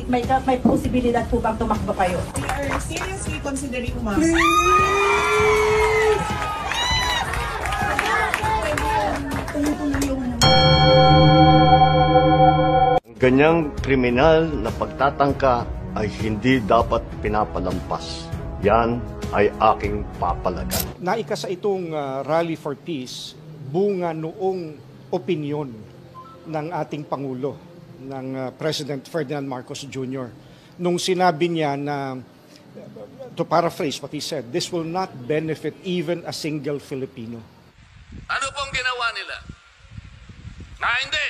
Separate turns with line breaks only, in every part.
may posibilidad po bang tumakbo kayo?
We are seriously considering, ma'am.
Ganyang kriminal na pagtatangka ay hindi dapat pinapalampas. Yan ay aking papalagan.
Naikasa itong Rally for Peace, bunga noong opinyon ng ating Pangulo, ng President Ferdinand Marcos Jr. Nung sinabi niya na, to paraphrase what he said, this will not benefit even a single Filipino.
Ano pong ginawa nila? Hindi.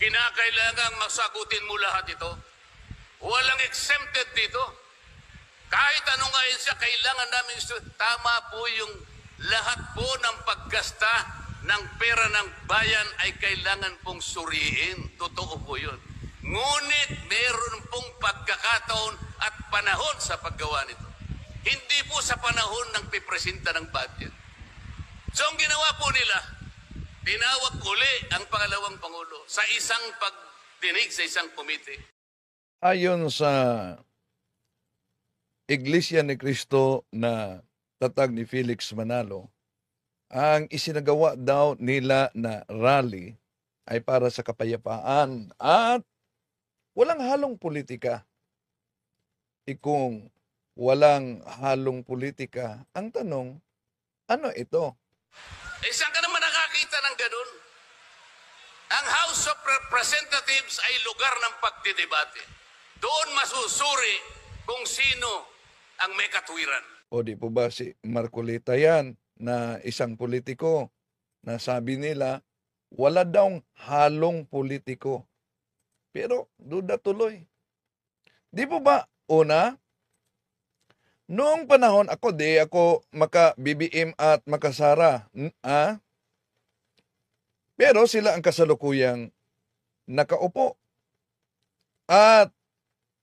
Kinakailangang masagutin mo lahat ito. Walang exempted dito. Kahit anong ngayon siya, kailangan namin tama po yung lahat po ng paggasta ng pera ng bayan ay kailangan pong suriin. Totoo po yun. Ngunit meron pong pagkakataon at panahon sa paggawa nito. Hindi po sa panahon ng pipresenta ng budget. So ang ginawa po nila, tinawag uli ang pangalawang Pangulo sa isang pagdinig sa isang komite.
Ayon sa Iglesia ni Cristo na tatag ni Felix Manalo, ang isinagawa daw nila na rally ay para sa kapayapaan at walang halong politika. Kung walang halong politika, ang tanong, ano ito?
Saan ka naman nakakita ng ganun? Ang House of Representatives ay lugar ng pagdidebate. Doon masusuri kung sino ang may katwiran.
O di po ba si Marcolita yan na isang politiko na sabi nila wala daw halong politiko. Pero duda tuloy. Di po ba una, noong panahon ako maka-BBM at makasara. Pero sila ang kasalukuyang nakaupo. At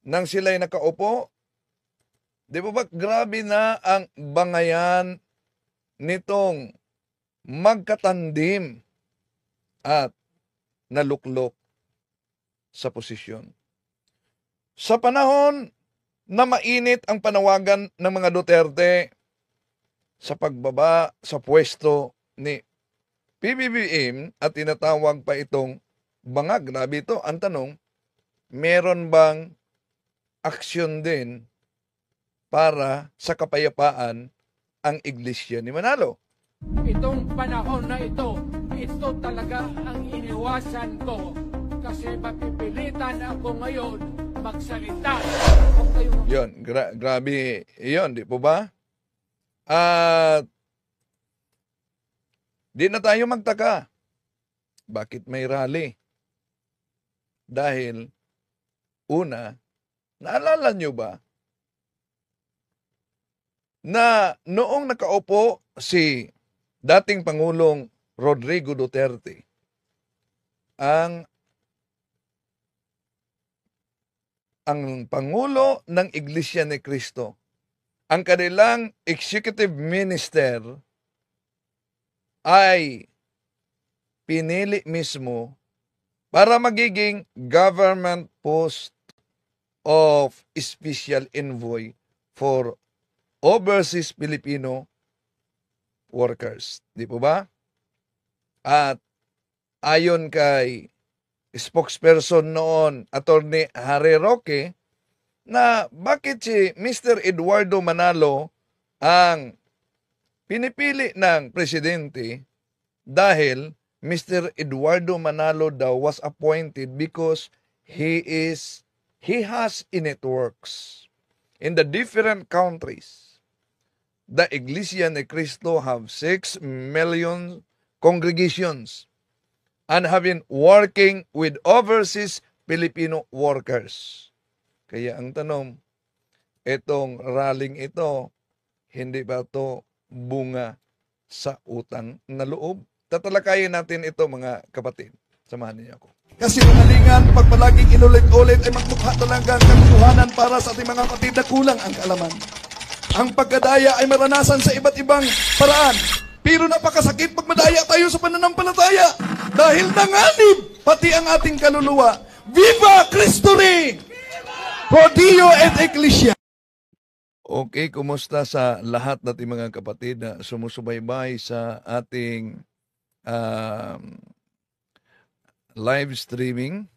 nang sila'y nakaupo, di ba grabe na ang bangayan nitong magkatandim at naluklok sa posisyon. Sa panahon na mainit ang panawagan ng mga Duterte sa pagbaba sa pwesto ni PBBM at tinatawag pa itong bangag, grabe ito. Ang tanong, meron bang aksyon din para sa kapayapaan ang Iglesia ni Manalo?
Itong panahon na ito talaga ang iniwasan ko kasi mapipilitan ako ngayon magsalita.
Yun, grabe yun, di po ba? At di na tayo magtaka. Bakit may rally? Dahil, una, naalala nyo ba na noong nakaupo si dating Pangulong Rodrigo Duterte, ang Pangulo ng Iglesia ni Cristo, ang kanilang executive minister ay pinili mismo para magiging government post of special envoy for overseas Filipino workers. Di po ba? At ayon kay spokesperson noon, Attorney Harry Roque, na bakit si Mr. Eduardo Manalo ang pinipili ng presidente dahil Mr. Eduardo Manalo daw was appointed because he has networks in the different countries. The Iglesia ni Cristo have 6 million congregations and have been working with overseas Filipino workers. Kaya ang tanong, itong rallying ito, hindi ba ito bunga sa utang na loob? Tatalakayin natin ito, mga kapatid. Samahan niyo ako.
Kasi umalingan, pag palaging inulit-ulit ay magmukha talaga ang katotohanan para sa ating mga kapatid na kulang ang kaalaman. Ang pagkadaya ay maranasan sa iba't ibang paraan. Pero napakasakit pag madaya tayo sa pananampalataya. Dahil nanganib pati ang ating kaluluwa. Viva Cristo Rey! Pro Dio et Ecclesia!
Okay, kumusta sa lahat nating mga kapatid na sumusubaybay sa ating live streaming,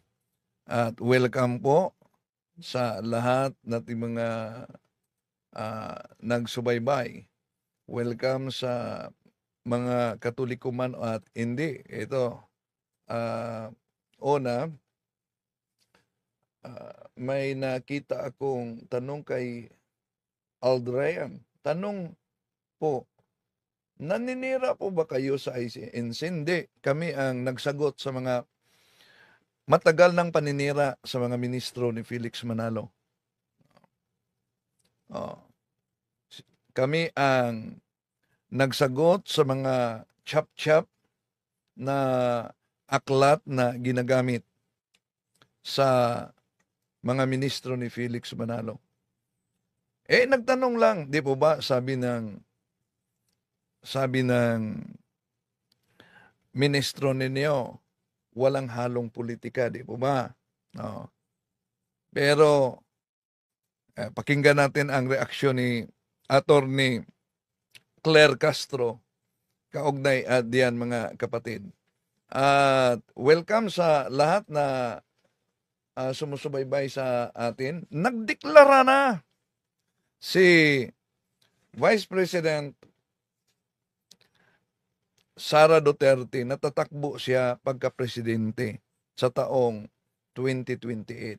at welcome po sa lahat nating mga nagsubaybay. Welcome sa mga Katoliko man at hindi. Ito, may nakita akong tanong kay Aldrian. Tanong po, naninira po ba kayo sa ICNC? Hindi. Kami ang nagsagot sa mga matagal ng paninira sa mga ministro ni Felix Manalo. Kami ang nagsagot sa mga chap-chap na aklat na ginagamit sa mga ministro ni Felix Manalo. Nagtanong lang, di po ba, sabi ng ministro ninyo, walang halong politika, di po ba? No. Pero, pakinggan natin ang reaksyon ni Attorney Claire Castro, kaugnay at diyan mga kapatid. At welcome sa lahat na sumusubaybay sa atin. Nagdeklara na si Vice President Sara Duterte na tatakbo siya pagka-presidente sa taong 2028.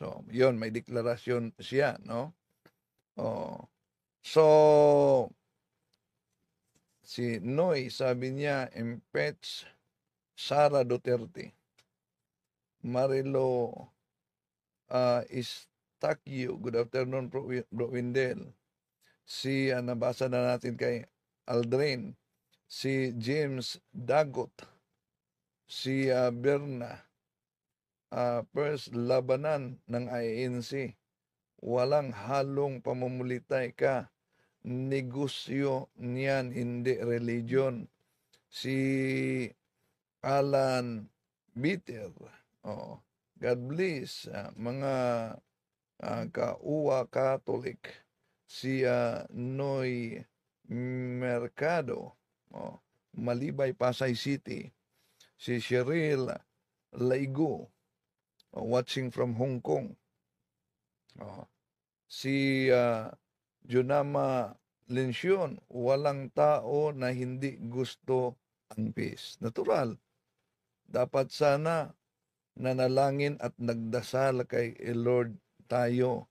So, yun, may deklarasyon siya, no? So, si Noy, sabi niya, impeach Sara Duterte. Marilo Takyo, good afternoon, Bro Windel. Si, nabasa na natin kay Aldrin. Si James Dagot. Si Berna. First labanan ng INC. Walang halong pamumulitay ka. Negosyo niyan, hindi religion. Si Alan Bitter. God bless. Mga Kauwa Catholic, si Noy Mercado, Malibay, Pasay City, si Cheryl Laigo, watching from Hong Kong, si Junama Lencion, walang tao na hindi gusto ang peace. Natural. Dapat sana nanalangin at nagdasal kay Lord tayo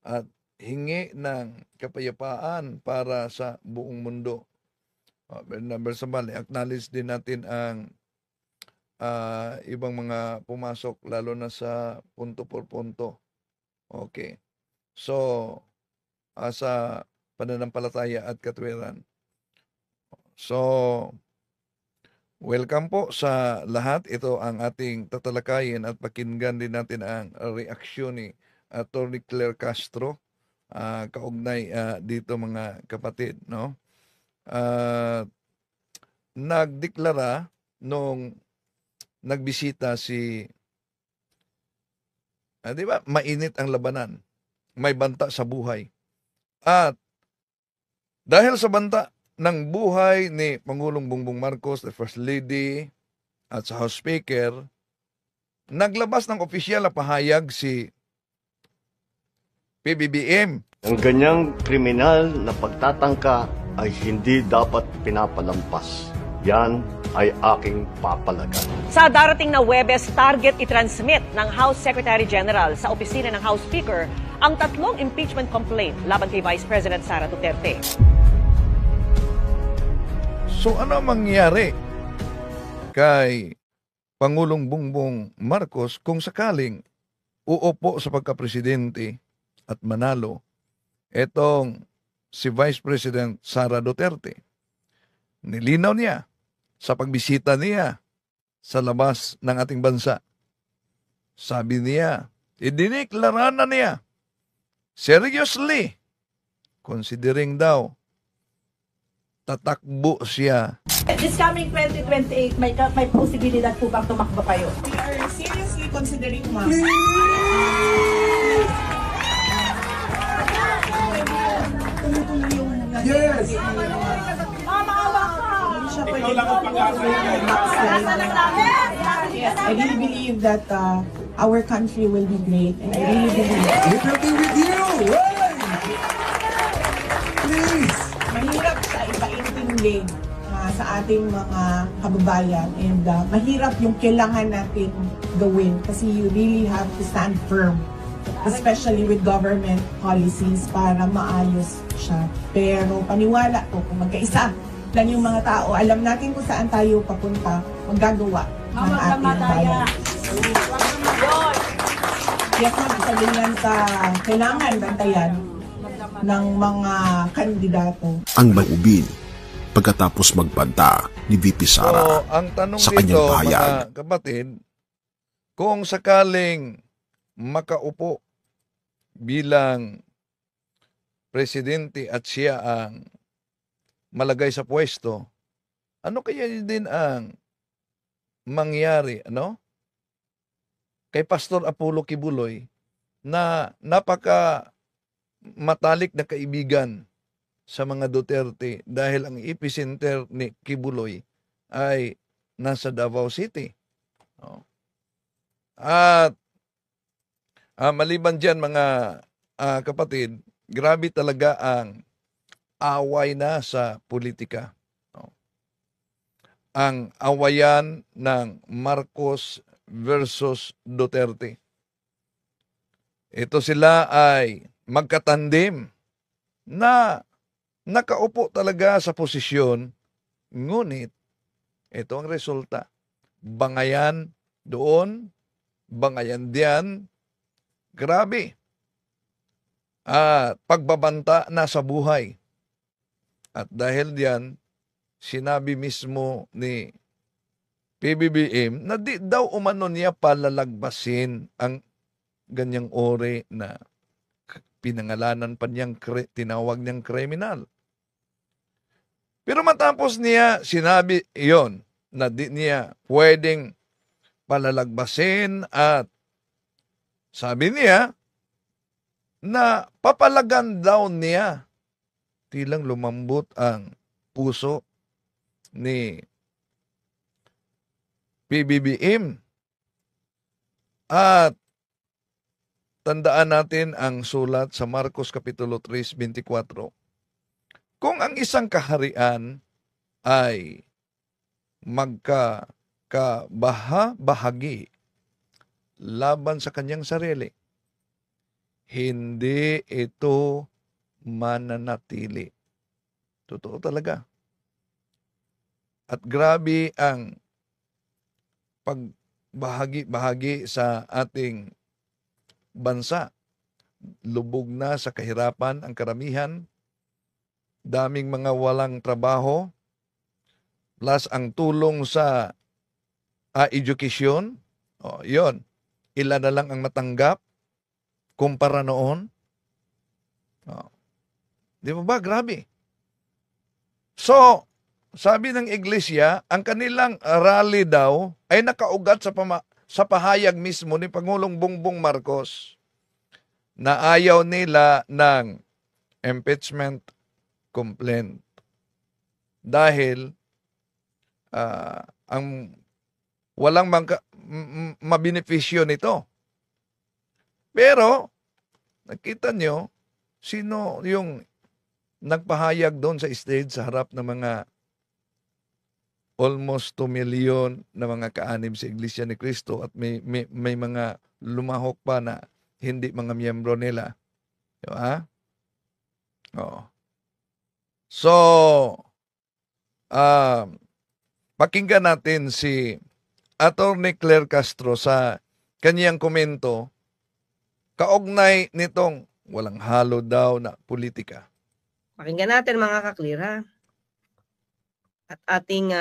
at hingi ng kapayapaan para sa buong mundo. Number sabali, acknowledge din natin ang ibang mga pumasok, lalo na sa punto por punto. Okay. So, sa pananampalataya at katwiran. So, welcome po sa lahat. Ito ang ating tatalakayin at pakinggan din natin ang reaksyon ni Attorney Claire Castro, kaugnay dito mga kapatid, no? Nagdeklara nung nagbisita si, di ba, mainit ang labanan, may banta sa buhay. At dahil sa banta ng buhay ni Pangulong Bongbong Marcos, the First Lady, at sa House Speaker, naglabas ng opisyal na pahayag si PBBM.
Ang ganyang kriminal na pagtatangka ay hindi dapat pinapalampas. Yan ay aking papalagan.
Sa darating na Huwebes, target i-transmit ng House Secretary General sa opisina ng House Speaker ang 3 impeachment complaint laban kay Vice President Sara Duterte.
So ano mangyari kay Pangulong Bongbong Marcos kung sakaling uupo sa pagka-presidente at manalo etong si Vice President Sara Duterte? Nilinaw niya sa pagbisita niya sa labas ng ating bansa. Sabi niya, idineklara na niya, seriously, considering daw, tatakbo siya.
This coming 2028, may posibilidad po bang tumakbo kayo?
We are seriously considering, ma'am. Tuloy-tuloy yung
Yes.
Ikaw lang ang pag-asa. Yes, I really believe that our country will be great, and I really believe
It will be with you. Hey! Please.
mahirap siya ipaintindi sa ating mga kababayan, and mahirap yung kailangan natin gawin kasi you really have to stand firm, especially with government policies para maayos siya. Pero paniwala ko, kung magkaisa lang yung mga tao, alam natin kung saan tayo papunta, magagawa ng ating bayan. Yes, ma'am, isa din yan sa kailangan bantayan ng mga kandidato.
Ang Ubin pagkatapos magbanta ni VP Sara
So, ang tanong
sa
dito,
kanyang pahayag.
mga kapatid, kung sakaling makaupo bilang presidente at siya ang malagay sa pwesto, ano kaya din ang mangyari, kay Pastor Apollo Kibuloy na napaka matalik na kaibigan sa mga Duterte dahil ang epicenter ni Kibuloy ay nasa Davao City. At maliban dyan, mga kapatid, grabe talaga ang away na sa politika. Ang awayan ng Marcos versus Duterte. Ito sila ay magkatandim na nakaupo talaga sa posisyon, ngunit ito ang resulta. Bangayan doon, bangayan diyan, grabe. At pagbabanta na sa buhay. At dahil diyan, sinabi mismo ni PBBM na di daw umano niya palalagbasin ang ganyang ore na pinangalanan pa niyang, tinawag niyang kriminal. Pero matapos niya sinabi iyon na di niya pwedeng palalagbasin at sabi niya na papalagan daw niya, tilang lumambot ang puso ni PBBM. At tandaan natin ang sulat sa Marcos Kapitulo 3:24. Kung ang isang kaharian ay magkabahagi laban sa kanyang sarili, hindi ito mananatili. Totoo talaga. At grabe ang pagbahagi-bahagi sa ating bansa. Lubog na sa kahirapan ang karamihan, daming mga walang trabaho, plus ang tulong sa edukasyon, yon, ilan na lang ang matanggap kumpara noon. Di ba ba? Grabe. So, sabi ng iglesia, ang kanilang rally daw ay nakaugat sa pahayag mismo ni Pangulong Bongbong Marcos na ayaw nila ng impeachment complaint dahil ang walang mabenepisyo nito. Pero, nakita nyo, sino yung nagpahayag doon sa stage sa harap ng mga almost 2 million na mga kaanib sa Iglesia ni Cristo at may mga lumahok pa na hindi mga miyembro nila. Diba? So, pakinggan natin si Attorney Claire Castro sa kanyang komento kaugnay nitong walang halo daw na politika.
Pakinggan natin mga ka-clear, ha? At ating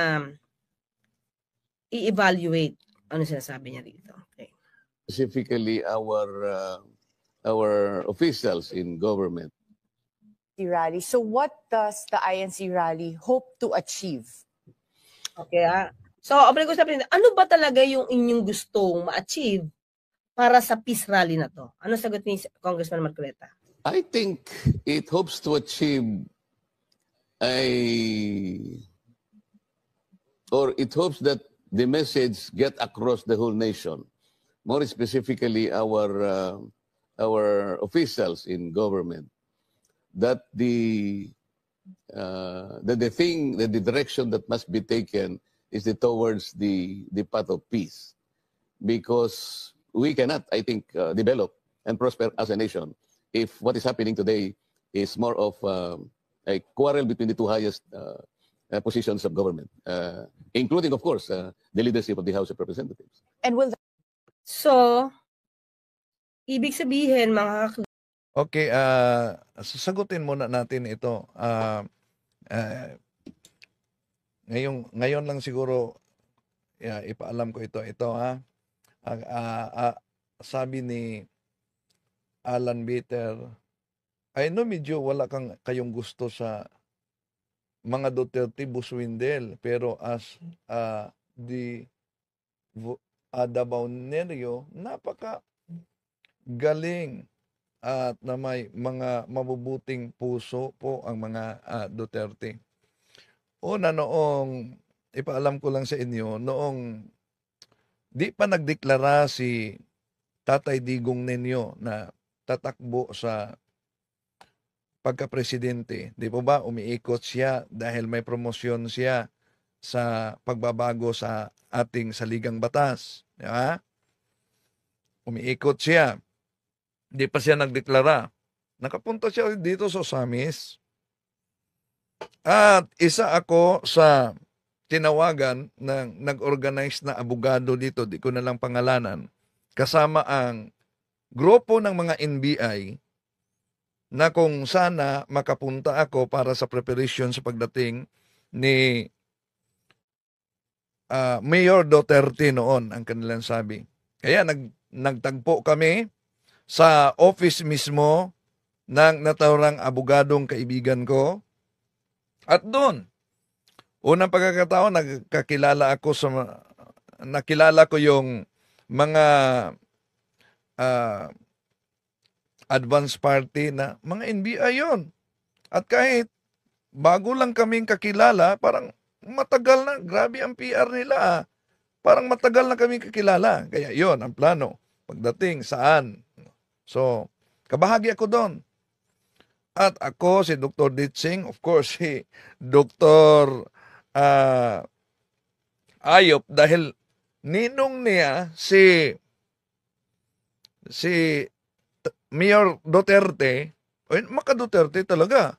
i-evaluate ano sinasabi niya dito. Okay.
Specifically our officials in government.
Rally. So what does the INC rally hope to achieve?
Okay, ha? So, pag-usapan natin, ano ba talaga yung inyong gustong ma-achieve para sa peace rally na to? Ano sagot ni Congressman Marcoleta?
I think it hopes to achieve it hopes that the message get across the whole nation. More specifically, our officials in government, that the direction that must be taken is towards the path of peace, because we cannot, I think, develop and prosper as a nation if what is happening today is more of a quarrel between the two highest positions of government, including, of course, the leadership of the House of Representatives.
And will
So, ibig sabihin, mga
Okay, sasagutin muna natin ito. Ngayon lang siguro ipaalam ko ito. Ito sabi ni Alan Bitter, I know medyo wala kayong gusto sa mga Duterte Buswindel, pero as the Dabaonerio, napaka galing at na may mga mabubuting puso po ang mga Duterte. Una, noong ipaalam ko lang sa inyo, noong di pa nagdeklara si Tatay Digong Nenyo na tatakbo sa pagka-presidente, di po ba, umiikot siya dahil may promosyon siya sa pagbabago sa ating saligang batas. Di ba? Umiikot siya. Di pa siya nagdeklara. Nakapunta siya dito sa Osamis. At isa ako sa tinawagan ng nag-organize na abogado dito, di ko na lang pangalanan, kasama ang grupo ng mga NBI na kung sana makapunta ako para sa preparation sa pagdating ni Mayor Duterte noon, ang kanilang sabi. Kaya nagtagpo kami sa office mismo ng naturang abogadong kaibigan ko. At doon, unang pagkakataon, nakilala ko yung mga advance party na mga NBI yon. At kahit bago lang kaming kakilala, parang matagal na, grabe ang PR nila. Parang matagal na kaming kakilala. Kaya yon ang plano. Pagdating saan? So, kabahagi ako doon. At ako, si Dr. Ditsing, of course, si Dr. Ayop, dahil ninong niya si Mayor Duterte, maka Duterte talaga.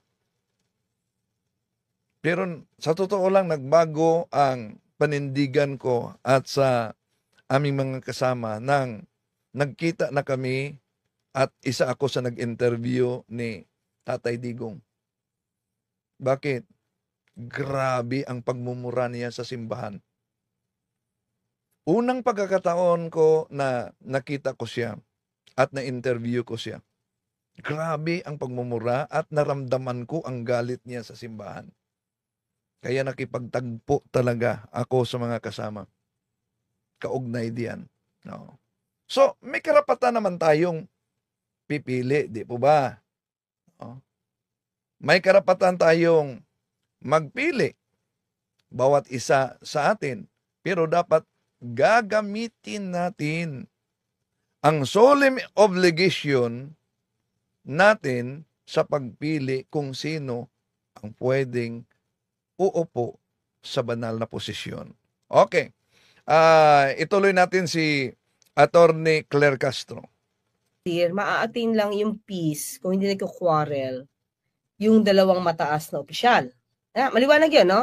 Pero sa totoo lang, nagbago ang panindigan ko at sa aming mga kasama nang nagkita na kami at isa ako sa nag-interview ni Tatay Digong. Bakit? Grabe ang pagmumura niya sa simbahan. Unang pagkakataon ko na nakita ko siya at na-interview ko siya. Grabe ang pagmumura at naramdaman ko ang galit niya sa simbahan. Kaya nakipagtagpo talaga ako sa mga kasama. Kaugnay diyan. No. So, may karapatan naman tayong pipili, di po ba? No. May karapatan tayong magpili bawat isa sa atin. Pero dapat gagamitin natin ang solemn obligation natin sa pagpili kung sino ang pwedeng uupo sa banal na posisyon. Okay. Ituloy natin si Attorney Claire Castro.
Maaatin lang yung peace kung hindi nagko-quarrel yung dalawang mataas na opisyal. Maliwanag yun, no?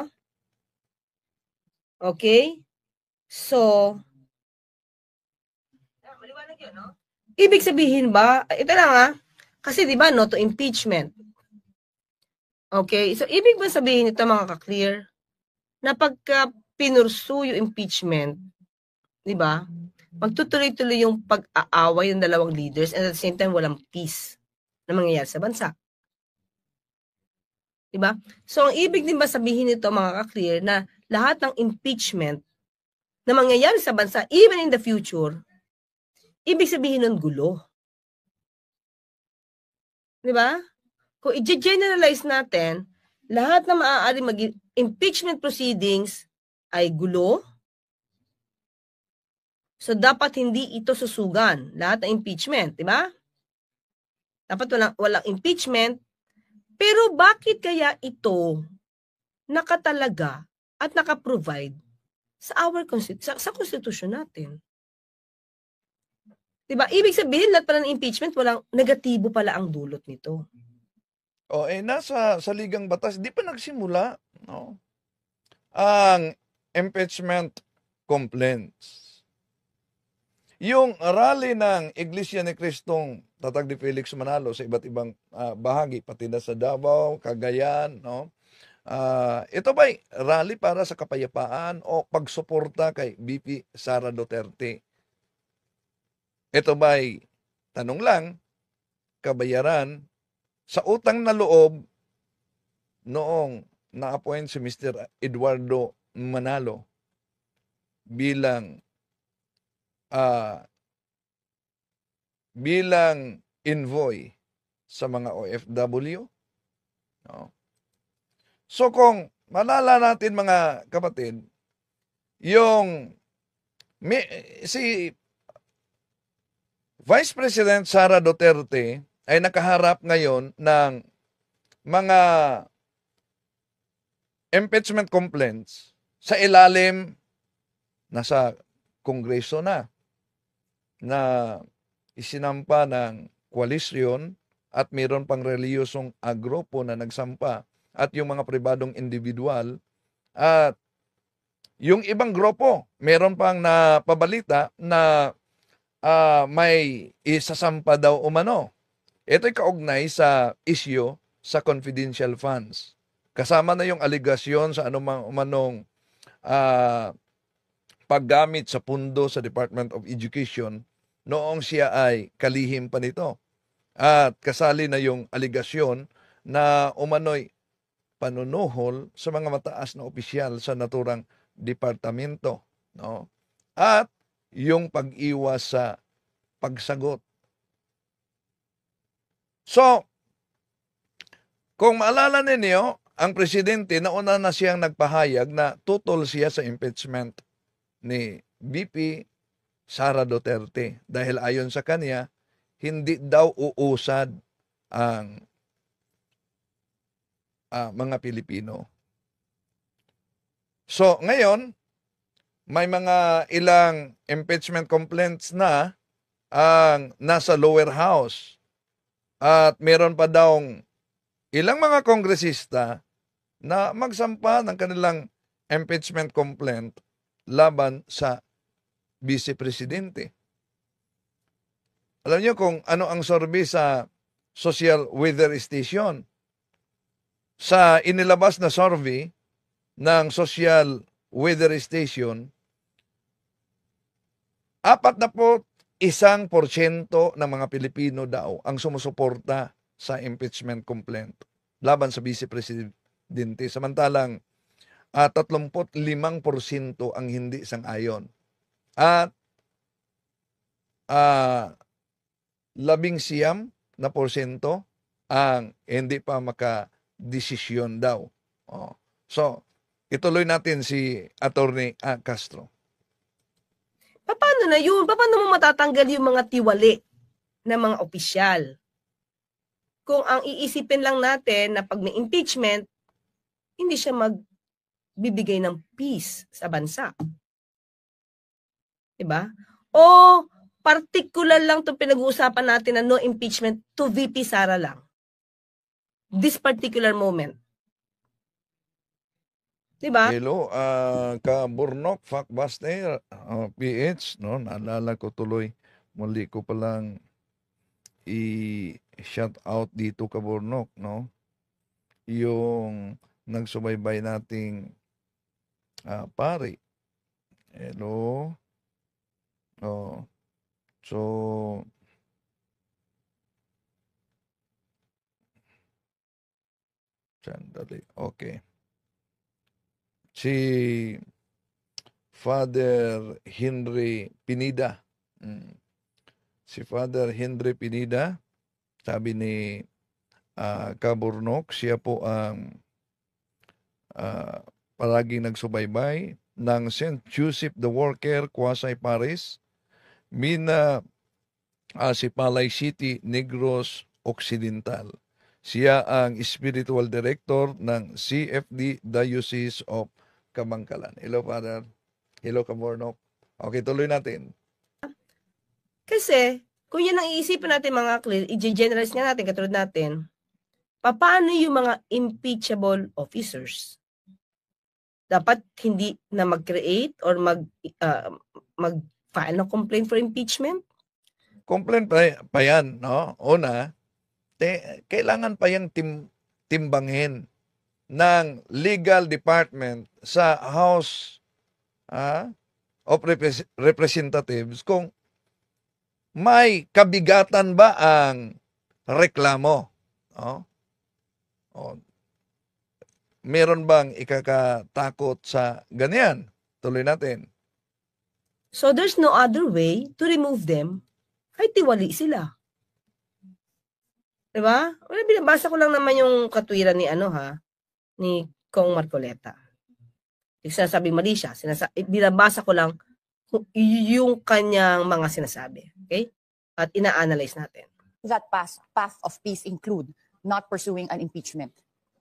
Okay? So, maliwanag yun, no? Ibig sabihin ba, ito lang kasi di ba no to impeachment. Okay, so ibig ba sabihin ito mga ka-clear na pagka pinursu yung impeachment, di ba? Magtutuloy-tuloy yung pag-aaway ng dalawang leaders and at the same time walang peace na mangyayari sa bansa. Di ba? So ang ibig din ba sabihin nito mga ka-clear na lahat ng impeachment na mangyayari sa bansa even in the future ibig sabihin nun gulo. Di ba? Kung i-generalize natin, lahat na maaari maging impeachment proceedings ay gulo. So, dapat hindi ito susugan. Lahat ng impeachment, di ba? Dapat walang impeachment. Pero bakit kaya ito nakatalaga at nakaprovide sa sa konstitusyon natin? Diba? Ibig sabihin, lahat pala ng impeachment, walang negatibo pala ang dulot nito.
Nasa saligang batas, di pa nagsimula, no? Ang impeachment complaints. Yung rally ng Iglesia ni Cristong Tatag ni Felix Manalo sa iba't ibang bahagi, pati na sa Davao, Cagayan, no? Ito ba'y rally para sa kapayapaan o pagsuporta kay BP Sara Duterte? Ito ba'y, tanong lang, kabayaran sa utang na loob noong na-appoint si Mr. Eduardo Manalo bilang envoy sa mga OFW? No? So kung malala natin mga kapatid, si Vice President Sara Duterte ay nakaharap ngayon ng mga impeachment complaints sa ilalim nasa Kongreso na isinampa ng koalisyon at mayroon pang reliyosong grupo na nagsampa at yung mga pribadong individual at yung ibang grupo meron pang napabalita na may isasampa daw umano. Ito'y kaugnay sa issue sa confidential funds. Kasama na yung aligasyon sa umanong paggamit sa pundo sa Department of Education noong siya ay kalihim pa nito. At kasali na yung aligasyon na umano'y panunuhol sa mga mataas na opisyal sa naturang departamento. No? At yung pag-iwas sa pagsagot. So, kung maalala ninyo, ang presidente nauna na siyang nagpahayag na tutol siya sa impeachment ni BP Sara Duterte dahil ayon sa kanya, hindi daw uusad ang mga Pilipino. So, ngayon, may mga ilang impeachment complaints na ang nasa lower house. At meron pa daw ilang mga kongresista na magsampa ng kanilang impeachment complaint laban sa Vice Presidente. Alam niyo kung ano ang survey sa Social Weather Station? Sa inilabas na survey ng Social Weather Station, 41% ng mga Pilipino daw ang sumusuporta sa impeachment complaint laban sa Vice Presidente. Samantalang 35% ang hindi sang-ayon. At 19% ang hindi pa makadesisyon daw. So, ituloy natin si Attorney Castro.
Paano na yun? Paano mo matatanggal yung mga tiwali ng mga opisyal? Kung ang iisipin lang natin na pag may impeachment, hindi siya magbibigay ng peace sa bansa. Diba? O particular lang itong pinag-uusapan natin na no impeachment to VP Sara lang. This particular moment. Diba?
Hello, ka-Burnok, Factbuster, PH, no? Naalala ko tuloy, muli ko palang i-shout out dito ka-Burnok, no? Yung nagsubaybay nating pare. Hello. So, sandali, okay. Si Father Henry Pinida. si Father Henry Pineda, sabi ni Kaburnok, siya po ang palaging nagsubaybay ng St. Joseph the Worker, Quasay Paris, Mina Sipalay City, Negros Occidental. Siya ang spiritual director ng CFD Diocese of Kabangkalan. Hello, Father. Hello, Kaburnok. Okay, tuloy natin.
Kasi, kung yan ang iisipin natin mga clear, i-generalize nga natin, katulad natin, paano yung mga impeachable officers? Dapat hindi na mag-create or mag-file ng complaint for impeachment?
Complaint pa yan, no? Una, kailangan pa yung timbangin ng legal department sa House of Representatives kung may kabigatan ba ang reklamo. Meron bang ikakatakot sa ganyan? Tuloy natin.
So there's no other way to remove them kahit tiwali sila. Diba? Wala, binabasa ko lang naman yung katwiran ni ni Kong Marcoleta. Sinasabi mali siya. Binabasa ko lang yung kanyang mga sinasabi. Okay? At ina-analyze natin.
That path of peace include not pursuing an impeachment?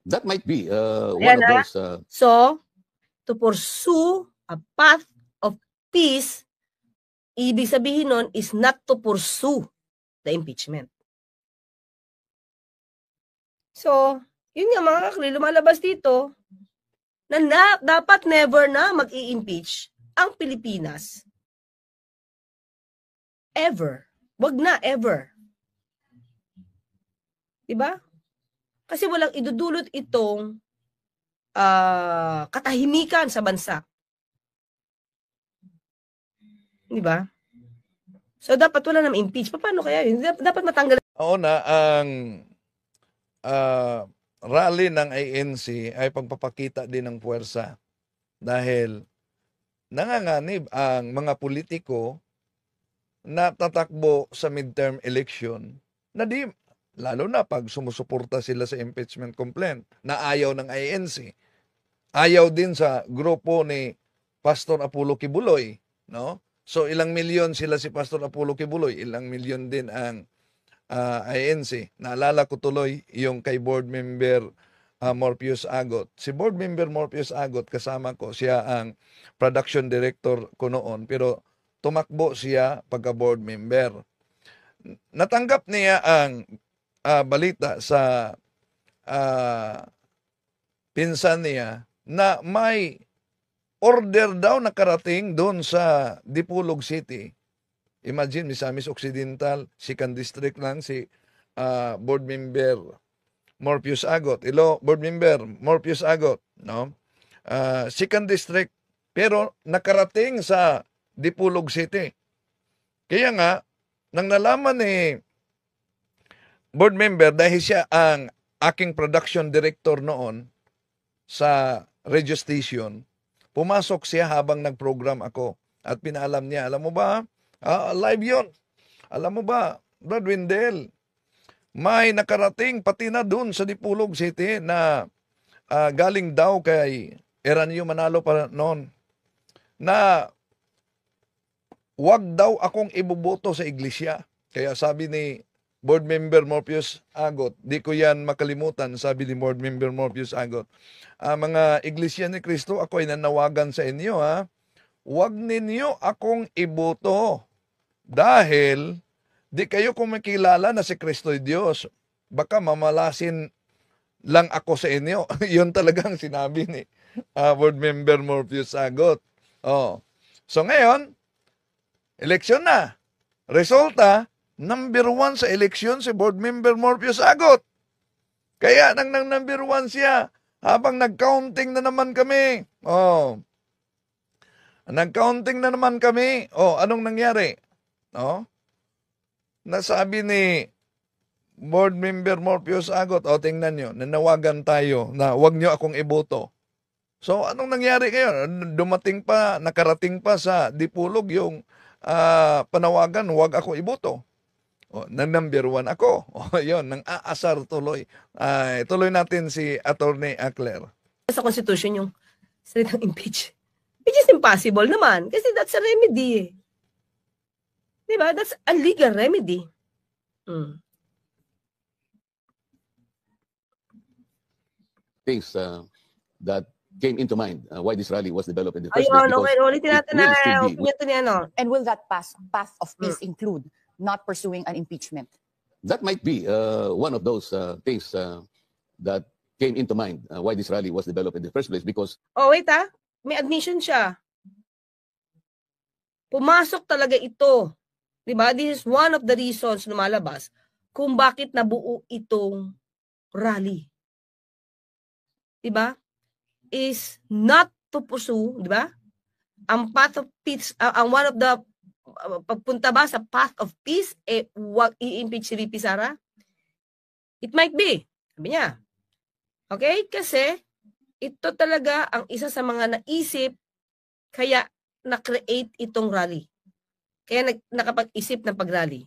That might be one of those.
So, to pursue a path of peace, ibig sabihin nun is not to pursue the impeachment. So, yun nga mga kakli, lumalabas dito na dapat never na mag-i-impeach ang Pilipinas. Ever. Wag na, ever. Diba? Kasi walang idudulot itong katahimikan sa bansa. Diba? So, dapat wala nang impeach. Paano kaya yun? Dapat matanggal.
Oo na, ang rally ng ANC ay pagpapakita din ng puwersa dahil nanganganib ang mga politiko na tatakbo sa midterm election na di, lalo na pag sumusuporta sila sa impeachment complaint na ayaw ng ANC. Ayaw din sa grupo ni Pastor Apollo Kibuloy, no? So ilang milyon sila si Pastor Apollo Kibuloy, ilang milyon din ang ANC. Naalala ko tuloy yung kay board member Morpheus Agot. Si board member Morpheus Agot, kasama ko, siya ang production director ko noon, pero tumakbo siya pagka board member. Natanggap niya ang balita sa pinsan niya na may order daw nakarating doon sa Dipolog City. Imagine, Misamis Occidental, 2nd District lang si board member Morpheus Agot. Hello, board member Morpheus Agot, no? 2nd District, pero nakarating sa Dipolog City. Kaya nga, nang nalaman ni board member, dahil siya ang aking production director noon sa radio station, pumasok siya habang nag-program ako at pinaalam niya, alam mo ba, live yun. Alam mo ba, Brad Wendell, may nakarating pati na dun sa Dipolog City na galing daw kay Eranio Manalo pa noon na wag daw akong ibuboto sa iglesia. Kaya sabi ni board member Morpheus Agot, di ko yan makalimutan, sabi ni board member Morpheus Agot, mga iglesia ni Cristo, ako ay nanawagan sa inyo, wag ninyo akong iboto dahil di kayo kumikilala na si Kristo ay Diyos. Baka mamalasin lang ako sa inyo. Yun talagang sinabi ni board member Morpheus Agot. So ngayon, eleksyon na. Resulta, number 1 sa eleksyon si board member Morpheus Agot. Kaya nang number 1 siya, habang nag-counting na naman kami. Nag-counting na naman kami. Anong nangyari? Nasabi ni board member Morpheus Agot, tingnan nyo, nanawagan tayo na wag nyo akong iboto. So, anong nangyari ngayon? Dumating pa, nakarating pa sa Dipolog yung panawagan, wag ako iboto. ng number 1 ako. Yun, nang aasar tuloy. Tuloy natin si Attorney Acler.
Sa Constitution yung salitang impeach. Which is impossible naman. Kasi that's a remedy eh. Diba? That's a legal remedy.
Things that came into mind why this rally was developed in the first place.
Ayun, okay. Ulitin natin
it will
na
still be
opinion to ni ano.
And will that path of peace include not pursuing an impeachment?
That might be one of those things that came into mind why this rally was developed in the first place, because
Oh, wait may admission siya. Pumasok talaga ito. Diba? This is one of the reasons lumalabas kung bakit nabuo itong rally. Diba? Is not to pursue, diba? Ang path of peace, ang one of the pagpunta ba sa path of peace, wag i-impeach si VP Sara? It might be. Sabi niya. Okay? Kasi, ito talaga ang isa sa mga naisip, kaya na-create itong rally. Kaya nakapag-isip ng pag-rally.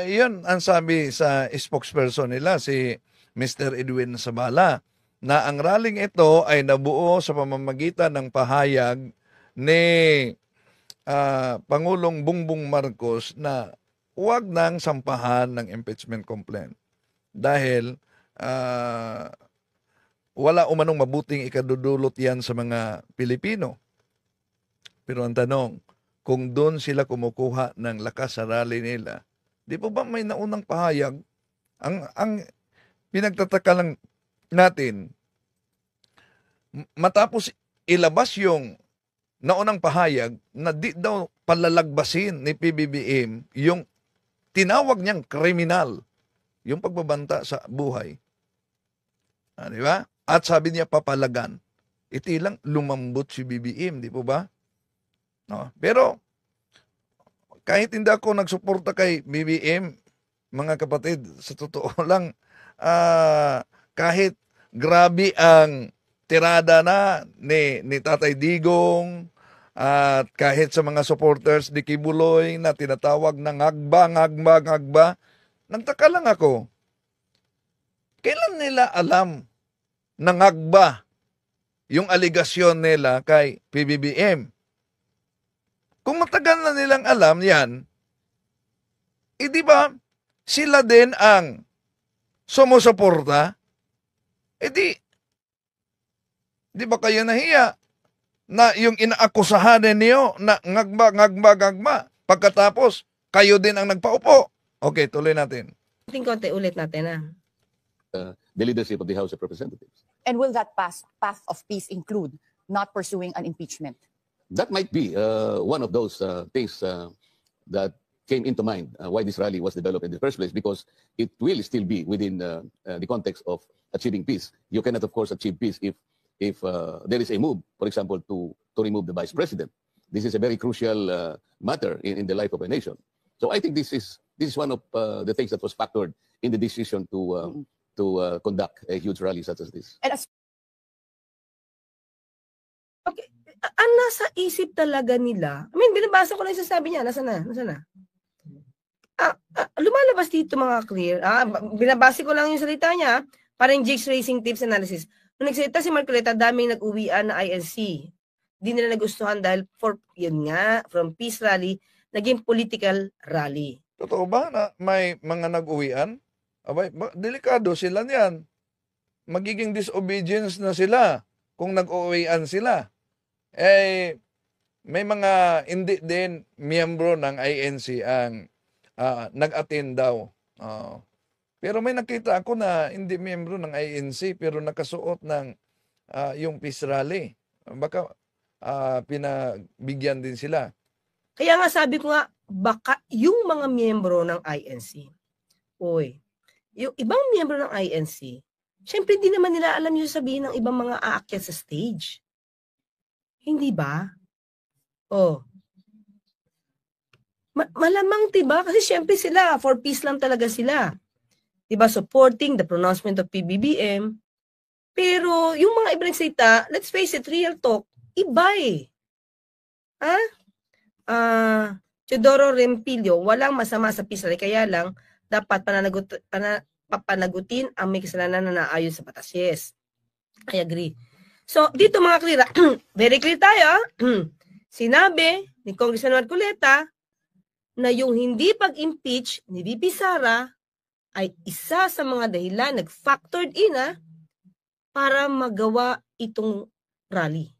Yun ang sabi sa spokesperson nila, si Mr. Edwin Sabala, na ang rallying ito ay nabuo sa pamamagitan ng pahayag ni Pangulong Bongbong Marcos na huwag nang sampahan ng impeachment complaint dahil wala umanong mabuting ikadudulot yan sa mga Pilipino. Pero ang tanong, kung doon sila kumukuha ng lakas sa rally nila, di po ba may naunang pahayag? Ang pinagtataka lang natin, matapos ilabas yung naunang pahayag na di daw palalagbasin ni PBBM yung tinawag niyang kriminal, yung pagbabanta sa buhay. Di ba? At sabi niya papalagan. Iti lang lumambot si BBM, di po ba? No. Pero kahit hindi ako nagsuporta kay BBM, mga kapatid, sa totoo lang, kahit grabe ang tirada na ni Tatay Digong at kahit sa mga supporters ni Kibuloy na tinatawag na ngagba, nagtaka lang ako. Kailan nila alam na ngagba yung aligasyon nila kay PBBM? Kung matagal na nilang alam yan, di ba sila din ang sumusuporta? Di ba kayo nahiya na yung inaakusahan niyo na ngagba, pagkatapos kayo din ang nagpaupo? Okay, tuloy natin.
Konti ulit natin
the leadership of the House of Representatives.
And will that path of peace include not pursuing an impeachment?
That might be one of those things that came into mind why this rally was developed in the first place, because it will still be within the context of achieving peace. You cannot, of course, achieve peace if there is a move, for example, to remove the vice president. This is a very crucial matter in the life of a nation. So I think this is one of the things that was factored in the decision to conduct a huge rally such as this.
And
okay. Ang nasa isip talaga nila, binabasa ko lang yung sasabi niya, nasa na? Lumalabas dito mga clear, binabasa ko lang yung salita niya, parang Jigs Racing Tips Analysis. Nung nagsalita si Marcoleta, daming nag-uwian na INC. Di nila nagustuhan dahil from peace rally, naging political rally.
Totoo ba na may mga nag-uwian? Abay, delikado sila niyan. Magiging disobedience na sila kung nag-uwian sila. May mga hindi din miyembro ng INC ang nag-attend daw. Pero may nakita ako na hindi miyembro ng INC pero nakasuot ng yung peace rally. Baka pinabigyan din sila.
Kaya nga sabi ko nga, baka yung mga miyembro ng INC, yung ibang miyembro ng INC, syempre di naman nila alam yung sabihin ng ibang mga aakyat sa stage. Hindi ba? Malamang, diba? Kasi syempre sila, for peace lang talaga sila. Diba? Supporting the pronouncement of PBBM. Pero yung mga ibang salita, let's face it, real talk, iba Teodoro Rempilio, walang masama sa peace rally, kaya lang dapat papanagutin ang may kasalanan na naayon sa batas. Yes, I agree. So, dito mga klira, very clear tayo. Sinabi ni Congressman Marcoleta na yung hindi pag-impeach ni VP Sara ay isa sa mga dahilan nag-factored in para magawa itong rally.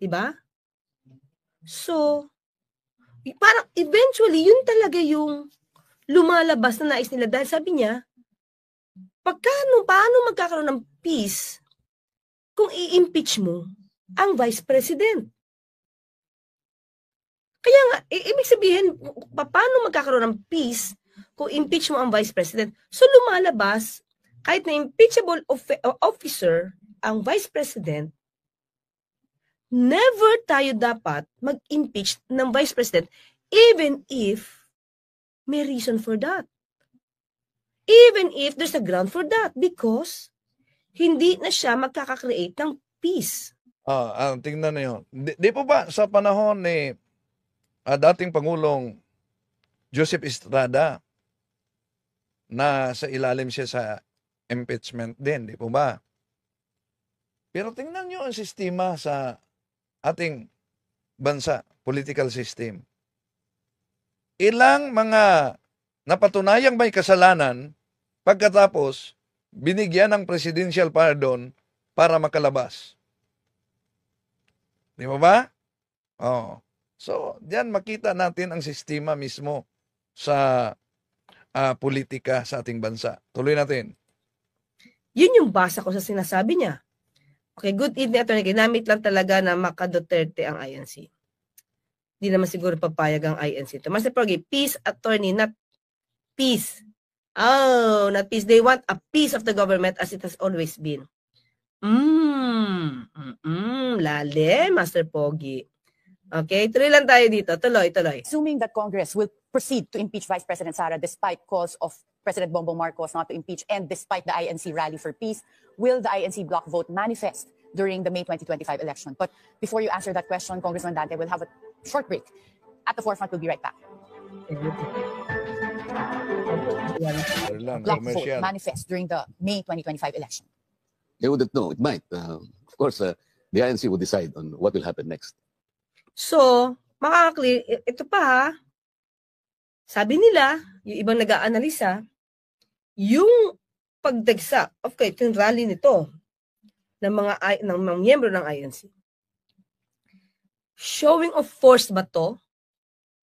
Diba? So, parang eventually, yun talaga yung lumalabas na nais nila dahil sabi niya, paano magkakaroon ng peace kung i-impeach mo ang Vice President? Kaya nga, ibig sabihin, paano magkakaroon ng peace kung impeach mo ang Vice President? So lumalabas, kahit na impeachable officer ang Vice President, never tayo dapat mag-impeach ng Vice President even if may reason for that. Even if there's a ground for that because hindi na siya magkaka-create ng peace.
Tingnan niyo. Di po ba sa panahon ni dating Pangulong Joseph Estrada na sa ilalim siya sa impeachment din, di po ba? Pero tingnan niyo ang sistema sa ating bansa, political system. Ilang mga napatunayang may kasalanan pagkatapos binigyan ng presidential pardon para makalabas. Di ba? So, diyan makita natin ang sistema mismo sa politika sa ating bansa. Tuloy natin.
Yun yung basa ko sa sinasabi niya. Okay, good evening, Atty. Ginamit lang talaga na Maka Duterte ang INC. Hindi naman siguro papayag ang INC. Master Pogi, peace attorney, not peace. Oh, not peace. They want a piece of the government as it has always been. Lalim, Master Pogi. Okay, tuloy lang tayo dito. Tuloy.
Assuming that Congress will proceed to impeach Vice President Sara despite calls of President Bongbong Marcos not to impeach and despite the INC rally for peace, will the INC block vote manifest during the May 2025 election? But before you answer that question, Congressman Dante, we'll have a short break. At the forefront, we'll be right back. Block vote manifest during the May 2025 election.
They wouldn't know. It might. Of course, the INC will decide on what will happen next.
So, makaka-clear, ito pa sabi nila, yung ibang nag-aanalisa, yung pagdagsa, okay, yung rally nito, ng mga miyembro ng INC. Showing of force ba to?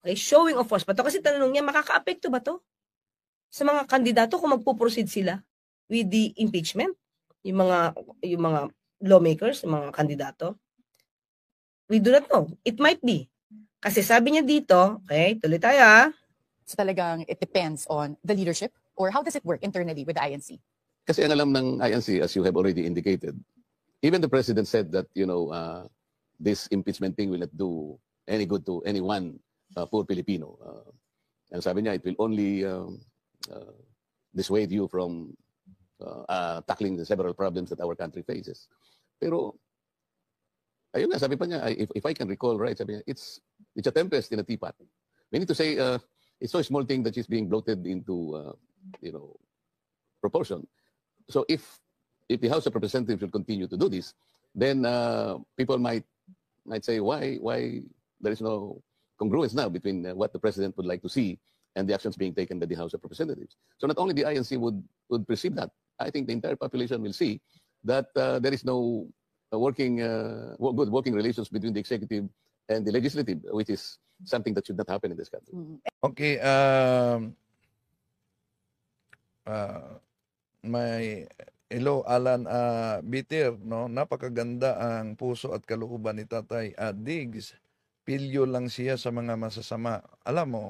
Okay, showing of force ba to? Kasi tanong niya, makaka-apekto ba to? Sa mga kandidato kung magpuproceed sila with the impeachment? Yung mga lawmakers, yung mga kandidato? We do not know. It might be. Kasi sabi niya dito, okay, tuloy tayo
So talagang it depends on the leadership or how does it work internally with the INC?
Kasi ang alam ng INC, as you have already indicated, even the president said that, this impeachment thing will not do any good to anyone, poor Filipino. And sabi niya, it will only dissuade you from tackling the several problems that our country faces. Pero, ayun nga, sabi pa niya, if I can recall right, sabi niya, it's a tempest in a teapot. We need to say, it's so small thing that she's being bloated into, proportion. So if the House of Representatives will continue to do this, then people might say why there is no congruence now between what the president would like to see and the actions being taken by the House of Representatives. So not only the INC would perceive that, I think the entire population will see that there is no good working relations between the executive and the legislative, which is something that should not happen in this country.
Okay, may hello Alan Bitter, no? Napakaganda ang puso at kalooban ni Tatay Diggs. Pilyo lang siya sa mga masasama. Alam mo,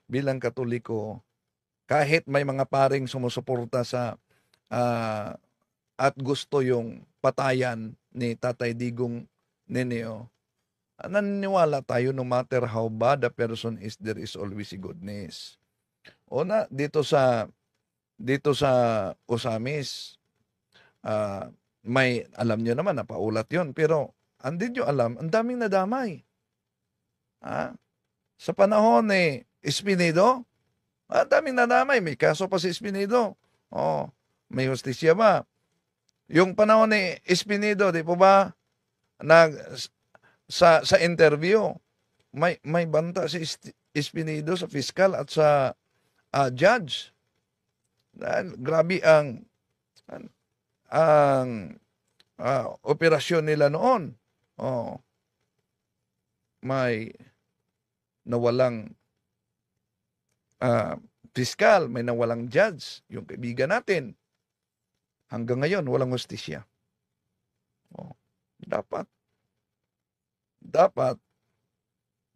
bilang Katoliko, kahit may mga paring sumusuporta sa at gusto yung patayan ni Tatay Digong Neneo, naniniwala tayo no matter how bad a person is, there is always a goodness. O na, dito sa Osamis, may, alam nyo naman, napaulat yon pero, andin nyo alam, ang daming nadamay. Sa panahon ni Espinido, daming nadamay. May kaso pa si Espinido. Oh, may hustisya ba? Yung panahon ni Espinido, di po ba, sa interview, may banta si Espinido sa fiscal at sa judge. Grabe ang operasyon nila noon. Oh, may nawalang fiscal, may nawalang judge, yung kaibigan natin. Hanggang ngayon, walang hustisya. Oh, dapat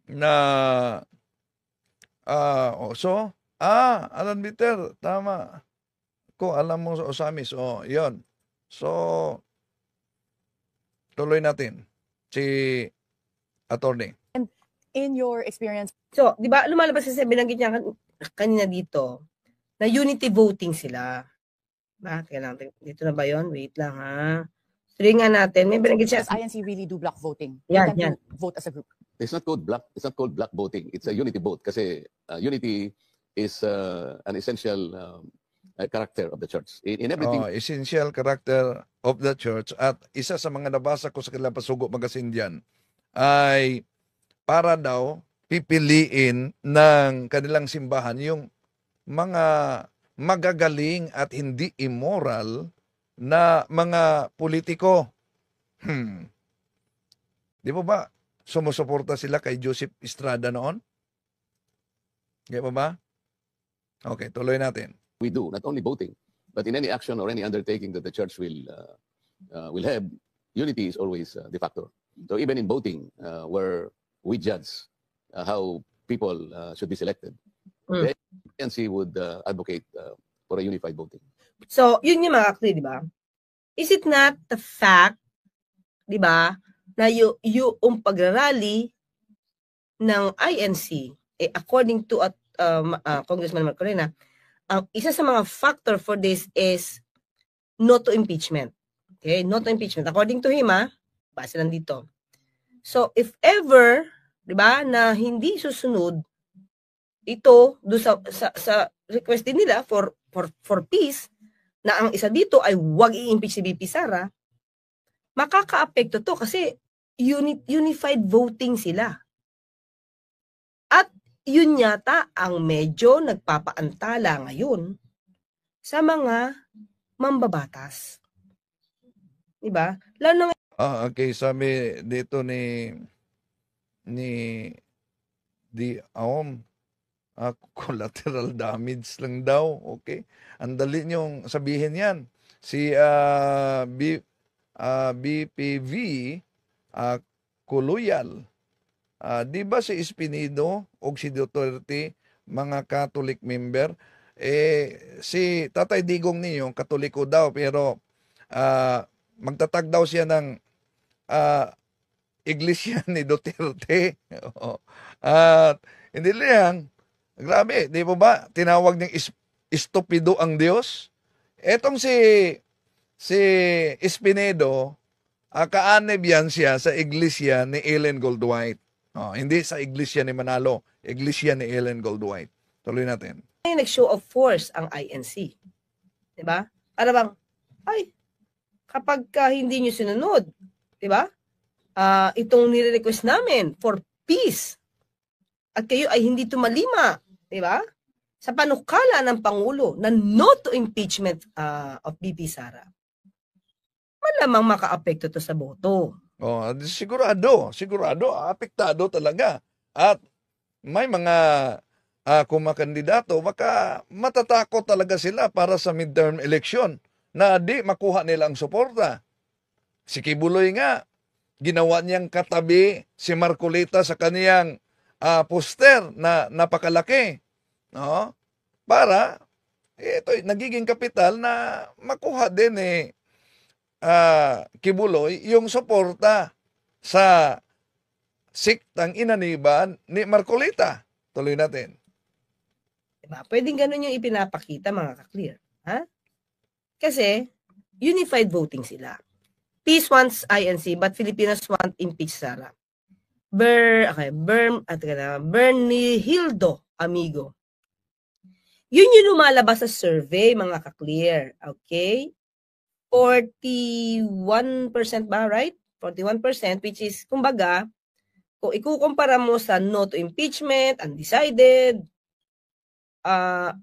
na Alan Bitter, tama. Alam mo sa Osamis, yun. So, tuloy natin si attorney.
And in your experience,
so, di ba, lumalabas kasi binanggit niya kanina dito na unity voting sila. Teka lang, dito na ba yun? Wait lang ha. Tuloy nga natin. May binanggit siya.
does INC really do block voting?
Yan.
Vote as a group.
It's not called block voting. It's a unity vote kasi unity is an essential character of the church. In everything.
Essential character of the church. At isa sa mga nabasa ko sa kanilang Pasugo Magazine dyan ay para daw pipiliin ng kanilang simbahan yung mga magagaling at hindi immoral na mga politiko. Di ba sumusuporta sila kay Joseph Estrada noon? Di ba? Okay, tuloy natin.
We do, not only voting, but in any action or any undertaking that the church will have, unity is always the factor. So even in voting, where we judge how people should be selected, the ANC would advocate for a unified voting.
So, yun yung mga kakli, di ba? Is it not the fact, di ba, na yung pagrarally ng INC, according to Congressman Marcolina, ang isa sa mga factor for this is no to impeachment. Okay, no to impeachment. According to him, base lang dito. So, if ever, di ba, na hindi susunod ito do sa request din nila for peace, na ang isa dito ay huwag i-impeach si VP Sara, makaka-apekto to kasi unified voting sila. At yun yata ang medyo nagpapaantala ngayon sa mga mambabatas. Diba? Lalo na
okay, sabi dito ni Aom, collateral damage lang daw. Okay. Ang dali niyong sabihin yan. Si BPV Kuluyal, di ba si Espinido o si Duterte, mga Catholic member, si Tatay Digong niyo, Katoliko daw, pero magtatag daw siya ng iglesia ni Duterte. At hindi lang, grabe, di ba tinawag niyang estupido ang Diyos? Etong si Espinido, kaanib yan siya sa iglesia ni Ellen Goldwhite. Hindi sa iglesia ni Manalo, iglesia ni Ellen Goldwhite. Tuloy natin.
Nag-show of force ang INC. Diba? Para bang, kapag hindi nyo sinunod, diba? Itong nire-request namin for peace, at kayo ay hindi tumalima, diba? Sa panukala ng Pangulo na no to impeachment of VP Sara, malamang maka-apekto to sa boto.
Sigurado, apektado talaga. At may mga kumakandidato, baka matatakot talaga sila para sa midterm election na di makuha nila ang suporta. Si Kibuloy nga, ginawa niyang katabi si Marcolita sa kaniyang poster na napakalaki. No? Para ito nagiging kapital na makuha din Kibuloy yung suporta sa siktang inaniban ni Marcolita. Tuloy natin.
Diba? Pwedeng ganun yung ipinapakita, mga ka-clear. Ha? Kasi unified voting sila. Peace wants INC but Filipinos want impeach Sara. Bernihildo Amigo. Yun yung lumalabas sa survey, mga ka-clear. Okay? 41% ba, right? 41%, which is, kumbaga, kung ikukumpara mo sa no to impeachment, undecided,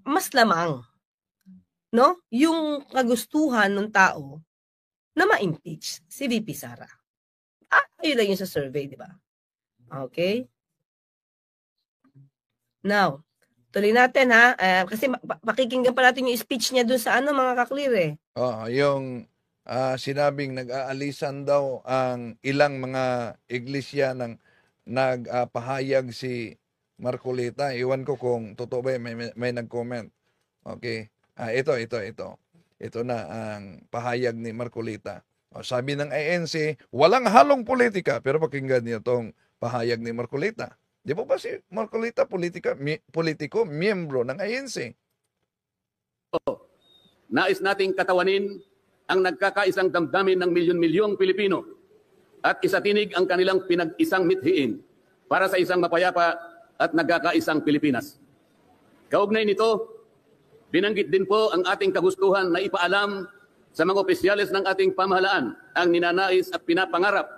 mas lamang, no? Yung kagustuhan ng tao na ma-impeach si VP Sara. Ayun lang yun sa survey, di ba? Okay? Now, tuloy natin ha, kasi pakikinggan pa natin yung speech niya dun sa mga ka-clear eh.
Yung sinabing nag-aalisan daw ang ilang mga iglesia ng nagpahayag si Marcolita. Iwan ko kung totoo ba may nag-comment. Okay. Ito. Ito na ang pahayag ni Marcolita. Sabi ng ANC, walang halong politika. Pero pakinggan niyo tong pahayag ni Marcolita. Di ba si Marcolita politiko, miyembro ng ANC?
Nais nating katawanin ang nagkakaisang damdamin ng milyon-milyong Pilipino at isatinig ang kanilang pinag-isang mithiin para sa isang mapayapa at nagkakaisang Pilipinas. Kaugnay nito, binanggit din po ang ating kagustuhan na ipaalam sa mga opisyales ng ating pamahalaan ang ninanais at pinapangarap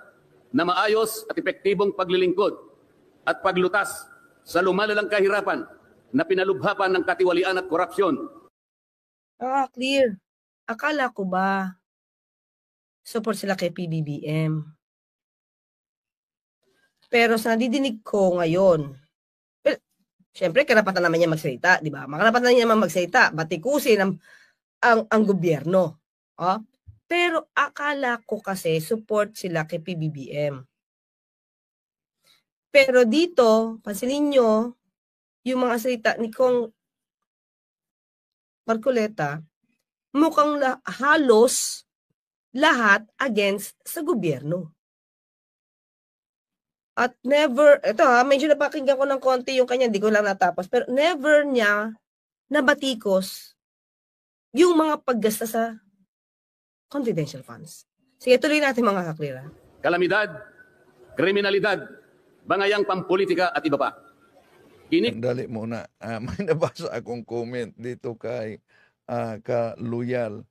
na maayos at epektibong paglilingkod at paglutas sa lumalalang kahirapan na pinalubhapan ng katiwalian at korupsyon.
Clear. Akala ko ba support sila kay PBBM? Pero sa nadidinig ko ngayon, siyempre karapatan naman niya magsalita, di ba? Makarapatan niya naman magsalita, batikusin ang gobyerno. Pero akala ko kasi support sila kay PBBM. Pero dito, pansinin nyo, yung mga salita ni Kong Marcoleta, mukhang halos lahat against sa gobyerno. At never, ito medyo napakinggan ko ng konti yung kanya, hindi ko lang natapos, pero never niya nabatikos yung mga paggasta sa confidential funds. Sige, tuloy natin mga kaklira.
Kalamidad, kriminalidad, bangayang pampolitika at iba pa.
Dali muna. May nabasa akong comment dito kay ka-loyal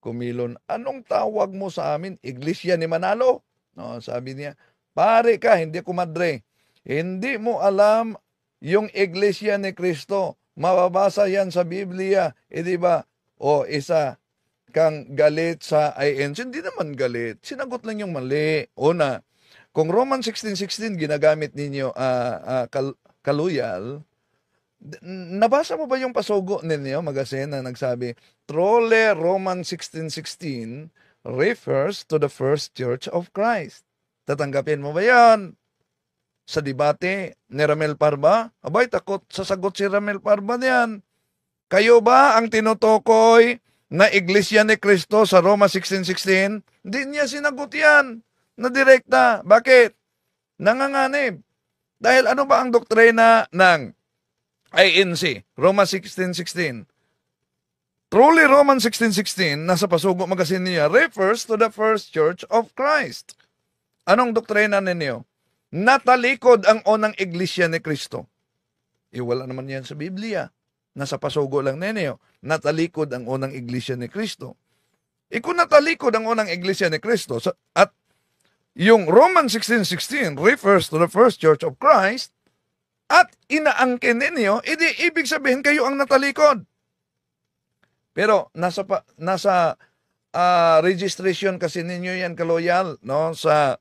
Kumilon. Anong tawag mo sa amin? Iglesia ni Manalo? No, sabi niya, pare ka, hindi ko madre. Hindi mo alam yung Iglesia ni Cristo. Mababasa yan sa Biblia. Di ba? O isa kang galit sa INC. Hindi naman galit. Sinagot lang yung mali. Una, kung Roman 16:16 ginagamit ninyo kaluyal, nabasa mo ba yung pasugo ninyo, magasin, na nagsabi, Trole Roman 16:16 refers to the first church of Christ. Tatanggapin mo ba yan? Sa debate ni Ramel Parba? Abay, takot sasagot si Ramel Parba niyan. Kayo ba ang tinutukoy na Iglesia ni Cristo sa Roma 16:16? Hindi niya sinagot yan na direkta. Bakit? Nanganganib. Dahil ano ba ang doktrina ng INC? Roma 16:16. Truly, Roman 16:16, nasa pasugo magasin niya, refers to the first church of Christ. Anong doktrina ninyo? Natalikod ang unang iglesia ni Kristo. Wala naman yan sa Biblia. Nasa pasugo lang ninyo. Natalikod ang unang iglesia ni Kristo. Kung natalikod ang unang iglesia ni Kristo, at yung Roman 16:16 refers to the first church of Christ, at inaangkin ninyo, ibig sabihin kayo ang natalikod. Pero nasa registration kasi ninyo yan, kaloyal, no? Sa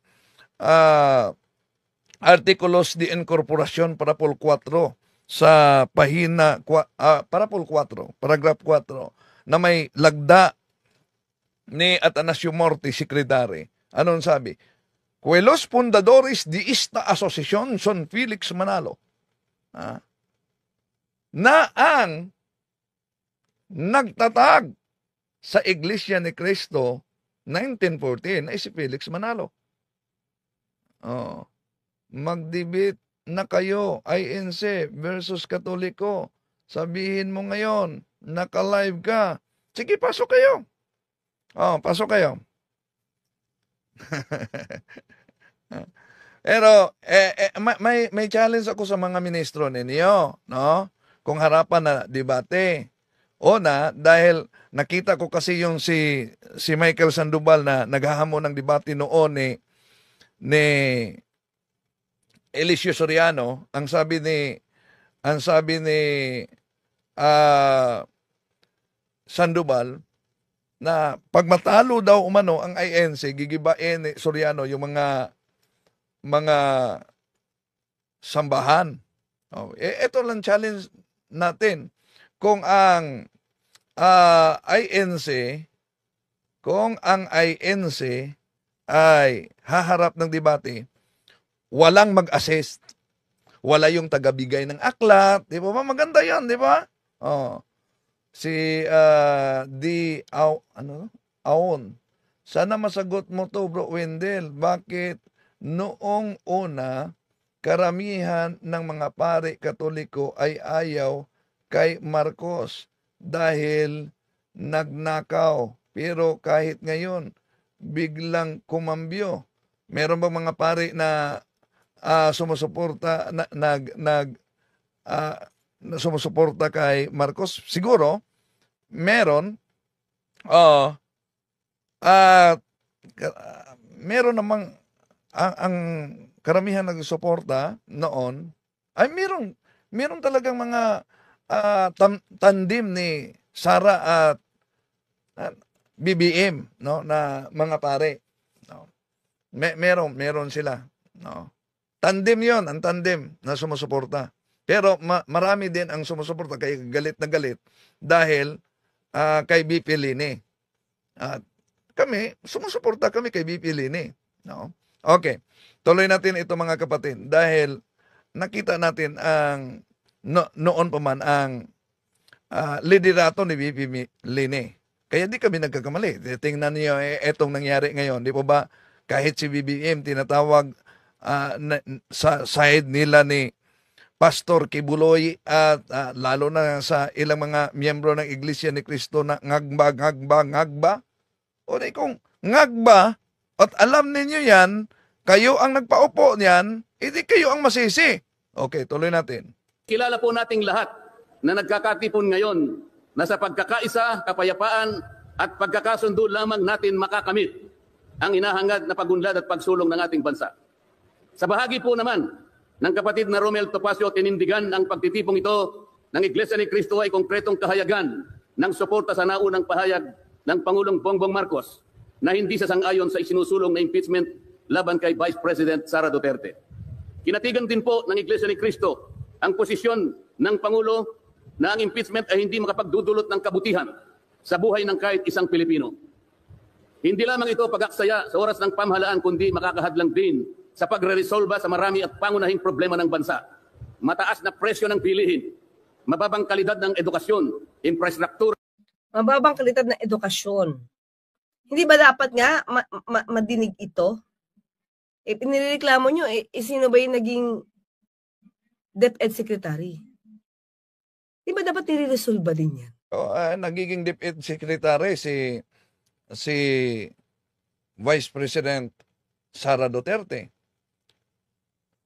Artikulos de Incorporación, Parapol 4, sa pahina, Parapol 4, paragraph 4, na may lagda ni Atanasio Morti, sekretary. Anong sabi? Los fundadores de esta asociación son Felix Manalo. Na ang nagtatag sa Iglesia ni Cristo 1914 ay si Felix Manalo. Magdebate na kayo, INC versus Katoliko. Sabihin mo ngayon, naka-live ka. Sige, pasok kayo. Pasok kayo. Pero may challenge ako sa mga ministro ninyo, no? Kung harapan na debate. Una, dahil nakita ko kasi yung si Michael Sandoval na naghahamon ng debate noon ni Eliseo Soriano, ang sabi ni Sandoval na pag matalo daw umano ang INC, gigibain ni Soriano yung mga sambahan. Ito lang challenge natin. Kung ang INC ay haharap ng debate, walang mag-assist. Wala yung tagabigay ng aklat, di ba? Maganda 'yan, di ba? Si Aon. Sana masagot mo to, Bro Wendell. Bakit noong una karamihan ng mga pari Katoliko ay ayaw kay Marcos dahil nagnakaw, pero kahit ngayon biglang kumambyo? Meron bang mga pari na sumusuporta sumusuporta kay Marcos? Siguro meron. Meron namang ang karamihan nagsuporta noon ay meron talagang mga tandim ni Sara at BBM, no, na mga pare, no. Meron sila, no. Tandem 'yon, ang tandem na sumusuporta. Pero marami din ang sumusuporta kay galit na galit dahil kay BP Lini. At kami, sumusuporta kami kay BP Lini, no. Okay. Tuloy natin ito, mga kapatid, dahil nakita natin ang noon pa man ang liderato ni BP Lini. Kaya di kami nagkakamali. Tingnan niyo etong nangyari ngayon. Di po ba kahit si BBM tinatawag sa side nila ni Pastor Kibuloy at lalo na sa ilang mga miyembro ng Iglesia ni Cristo na ngagba. O di kung ngagba at alam ninyo yan, kayo ang nagpaupo niyan, hindi kayo ang masisi. Okay, tuloy natin.
Kilala po nating lahat na nagkakatipon ngayon na sa pagkakaisa, kapayapaan at pagkakasundo lamang natin makakamit ang inahangad na pagunlad at pagsulong ng ating bansa. Sa bahagi po naman ng kapatid na Romel Topacio, tinindigan ang pagtitipong ito ng Iglesia ni Cristo ay konkretong kahayagan ng suporta sa naunang pahayag ng Pangulong Bongbong Marcos na hindi sasang-ayon sa isinusulong na impeachment laban kay Vice President Sara Duterte. Kinatigan din po ng Iglesia ni Cristo ang posisyon ng Pangulo na ang impeachment ay hindi makapagdudulot ng kabutihan sa buhay ng kahit isang Pilipino. Hindi lamang ito pag-aksaya sa oras ng pamahalaan, kundi makakahadlang din sa pagre-resolba sa marami at pangunahing problema ng bansa. Mataas na presyo ng bilihin, mababang kalidad ng edukasyon, infrastruktura.
Mababang kalidad ng edukasyon. Hindi ba dapat nga madinig ito? Pinireklamo nyo, sino ba yung naging DepEd Secretary? Di ba dapat nire-resolba din yan?
Nagiging DepEd Secretary si Vice President Sara Duterte.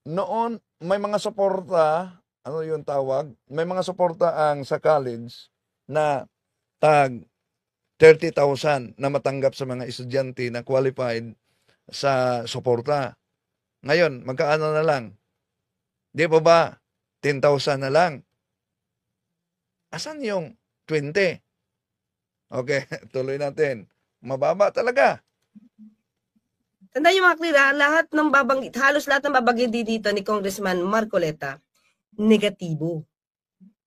Noon, may mga suporta, ano yung tawag? May mga suporta ang sa college na tag 30,000 na matanggap sa mga estudyante na qualified sa suporta. Ngayon, magkaano na lang? Di pa ba 10,000 na lang? Asan yung 20? Okay, tuloy natin. Mababa talaga.
Tandaan niyo, mga klira, lahat ng babanggit, halos lahat ng babanggit dito ni Congressman Marcoleta, negatibo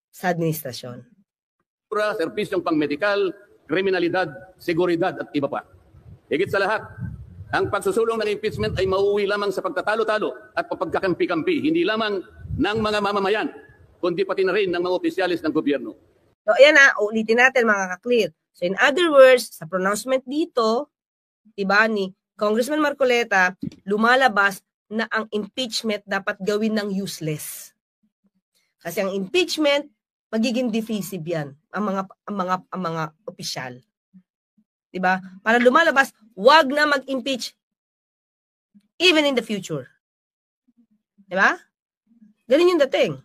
sa administrasyon.
Serbisyong pang-medikal, kriminalidad, seguridad at iba pa. Higit sa lahat, ang pagsusulong ng impeachment ay mauwi lamang sa pagtatalo-talo at pagkakampi-kampi, hindi lamang ng mga mamamayan, kundi pati na rin ng mga opisyalis ng gobyerno.
So, ayan na, ulitin natin, mga kaklir. So, in other words, sa pronouncement dito, diba, ni Congressman Marcoleta, lumalabas na ang impeachment dapat gawin ng useless. Kasi ang impeachment, magiging divisive yan, ang mga opisyal. Diba? Para lumalabas, wag na mag-impeach even in the future. Di ba? Ganun yung dating.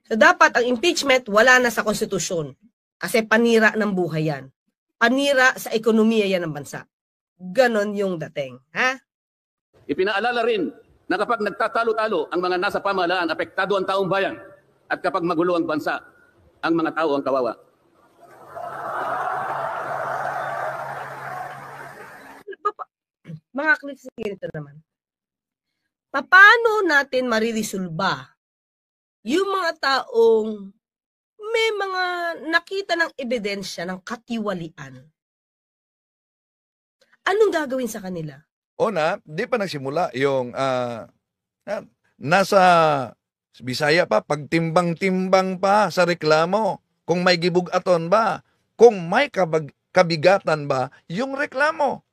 So, dapat ang impeachment wala na sa konstitusyon. Kasi panira ng buhay yan. Panira sa ekonomiya yan ng bansa. Ganon yung dating. Ha?
Ipinaalala rin na kapag nagtatalo-talo ang mga nasa pamahalaan, apektado ang taong bayan. At kapag magulo ang bansa, ang mga tao ang kawawa.
Mga clips ito naman. Paano natin mariresolba yung mga taong may mga nakita ng ebidensya ng katiwalian? Anong gagawin sa kanila?
Una, di pa nagsimula yung nasa Bisaya pa, pagtimbang-timbang pa sa reklamo. Kung may gibugaton ba? Kung may kabigatan ba yung reklamo?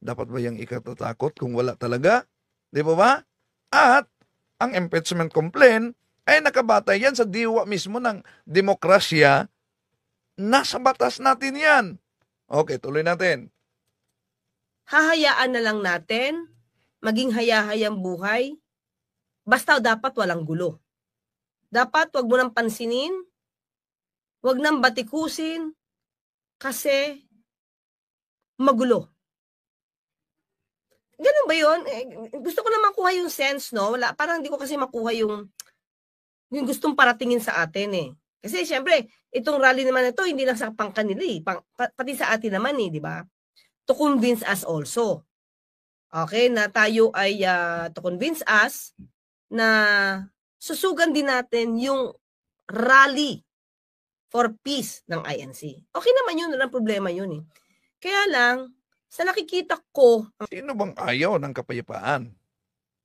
Dapat ba yung ikatatakot kung wala talaga? Di ba ba? At ang impeachment complaint ay nakabatay yan sa diwa mismo ng demokrasya. Nasa batas natin yan. Okay, tuloy natin.
Hahayaan na lang natin maging hayahayang buhay. Basta dapat walang gulo. Dapat wag mo nang pansinin, wag nang batikusin, kasi magulo. Ganun ba yun? Gusto ko na makuha yung sense, no? Wala, parang hindi ko kasi makuha yung gustong paratingin sa atin eh. Kasi syempre, itong rally naman ito, hindi lang sa pangkanila eh. Pati sa atin naman eh, di ba? To convince us also. Okay, na tayo ay to convince us na susugan din natin yung rally for peace ng INC. Okay naman yun, walang problema yun eh. Kaya lang, sa nakikita ko...
Sino bang ayaw ng kapayapaan?